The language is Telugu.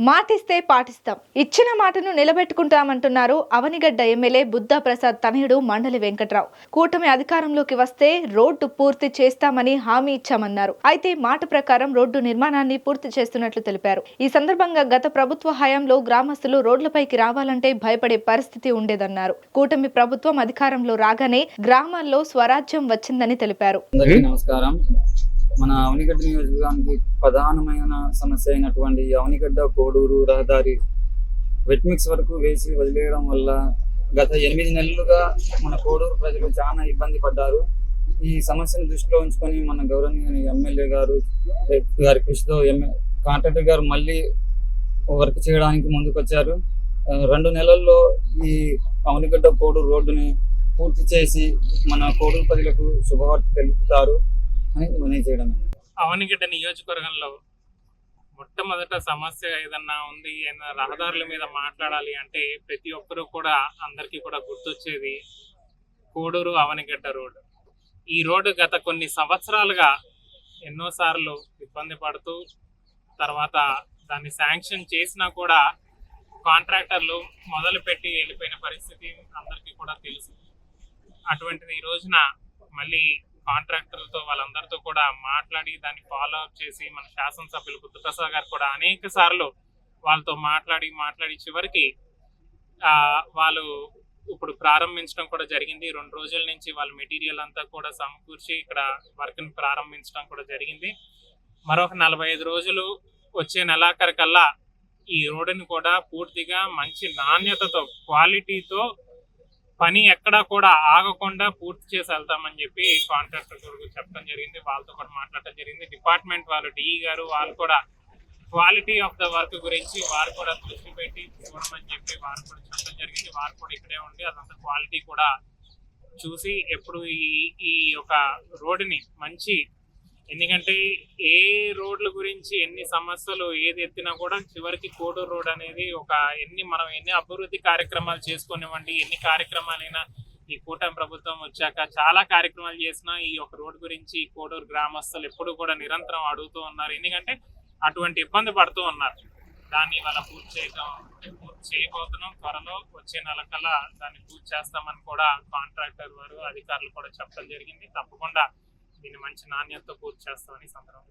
మాటిస్తే పాటిస్తాం, ఇచ్చిన మాటను నిలబెట్టుకుంటామంటున్నారు అవనిగడ్డ ఎమ్మెల్యే బుద్ధా ప్రసాద్ తనయుడు మండలి వెంకట్రావు. కూటమి అధికారంలోకి వస్తే రోడ్డు పూర్తి చేస్తామని హామీ ఇచ్చామన్నారు. అయితే మాట ప్రకారం రోడ్డు నిర్మాణాన్ని పూర్తి చేస్తున్నట్లు తెలిపారు. ఈ సందర్భంగా గత ప్రభుత్వ హయాంలో గ్రామస్తులు రోడ్లపైకి రావాలంటే భయపడే పరిస్థితి ఉండేదన్నారు. కూటమి ప్రభుత్వం అధికారంలో రాగానే గ్రామాల్లో స్వరాజ్యం వచ్చిందని తెలిపారు. నమస్కారం. మన అవనిగడ్డ నియోజకవర్గానికి ప్రధానమైన సమస్య అయినటువంటి అవనిగడ్డ కోడూరు రహదారి వెట్ మిక్స్ వరకు వేసి వదిలేయడం వల్ల గత 8 నెలలుగా మన కోడూరు ప్రజలు చాలా ఇబ్బంది పడ్డారు. ఈ సమస్యను దృష్టిలో ఉంచుకొని మన గౌరవనీయ ఎమ్మెల్యే గారి కృషితో కాంట్రాక్టర్ గారు మళ్ళీ వర్క్ చేయడానికి ముందుకొచ్చారు. 2 నెలల్లో ఈ అవనిగడ్డ కోడూరు రోడ్డుని పూర్తి చేసి మన కోడూరు ప్రజలకు శుభవార్త తెలుపుతారు అని చేయడం. అవనిగడ్డ నియోజకవర్గంలో మొట్టమొదట సమస్య ఏదన్నా ఉంది, ఏదైనా రహదారుల మీద మాట్లాడాలి అంటే ప్రతి ఒక్కరూ కూడా అందరికీ కూడా గుర్తొచ్చేది కోడూరు అవనిగడ్డ రోడ్డు. ఈ రోడ్డు గత కొన్ని సంవత్సరాలుగా ఎన్నోసార్లు ఇబ్బంది పడుతూ తర్వాత దాన్ని శాంక్షన్ చేసినా కూడా కాంట్రాక్టర్లు మొదలుపెట్టి వెళ్ళిపోయిన పరిస్థితి అందరికీ కూడా తెలుసు. అటువంటిది ఈ రోజున మళ్ళీ కాంట్రాక్టర్లతో వాళ్ళందరితో కూడా మాట్లాడి దాన్ని ఫాలో అప్ చేసి మన శాసనసభ్యులు బుద్ధప్రసాద్ గారు కూడా అనేక సార్లు వాళ్ళతో మాట్లాడి చివరికి వాళ్ళు ఇప్పుడు ప్రారంభించడం కూడా జరిగింది. 2 రోజుల నుంచి వాళ్ళ మెటీరియల్ అంతా కూడా సమకూర్చి ఇక్కడ వర్క్ని ప్రారంభించడం కూడా జరిగింది. మరొక 45 రోజులు వచ్చే నెలాఖరికల్లా ఈ రోడ్డుని కూడా పూర్తిగా మంచి నాణ్యతతో క్వాలిటీతో పని ఎక్కడా కూడా ఆగకుండా పూర్తి చేసి వెళ్తామని చెప్పి కాంట్రాక్టర్ చెప్పడం జరిగింది. వాళ్ళతో కూడా మాట్లాడటం జరిగింది. డిపార్ట్మెంట్ వాళ్ళు డిఈ గారు వాళ్ళు కూడా క్వాలిటీ ఆఫ్ ద వర్క్ గురించి వారు కూడా దృష్టి పెట్టి చూడమని చెప్పి వారు కూడా చెప్పడం జరిగింది. వారు కూడా ఇక్కడే ఉండి అదంతా క్వాలిటీ కూడా చూసి ఎప్పుడు ఈ యొక్క రోడ్డుని మంచి, ఎందుకంటే ఏ రోడ్ల గురించి ఎన్ని సమస్యలు ఏది ఎత్తినా కూడా చివరికి కోడూరు రోడ్ అనేది మనం ఎన్ని అభివృద్ధి కార్యక్రమాలు చేసుకునివ్వండి, ఎన్ని కార్యక్రమాలైనా ఈ కూటమి ప్రభుత్వం వచ్చాక చాలా కార్యక్రమాలు చేసినా ఈ యొక్క రోడ్ గురించి కోడూరు గ్రామస్తులు ఎప్పుడు కూడా నిరంతరం అడుగుతూ ఉన్నారు. ఎందుకంటే అటువంటి ఇబ్బంది పడుతూ ఉన్నారు. దాన్ని ఇవాళ పూర్తి చేయబోతున్నాం. త్వరలో వచ్చే నెలకల్లా దాన్ని పూర్తి చేస్తామని కూడా కాంట్రాక్టర్ వారు అధికారులు కూడా చెప్పడం జరిగింది. తప్పకుండా దీన్ని మంచి నాణ్యతతో పూర్తి చేస్తామని సందర్భంగా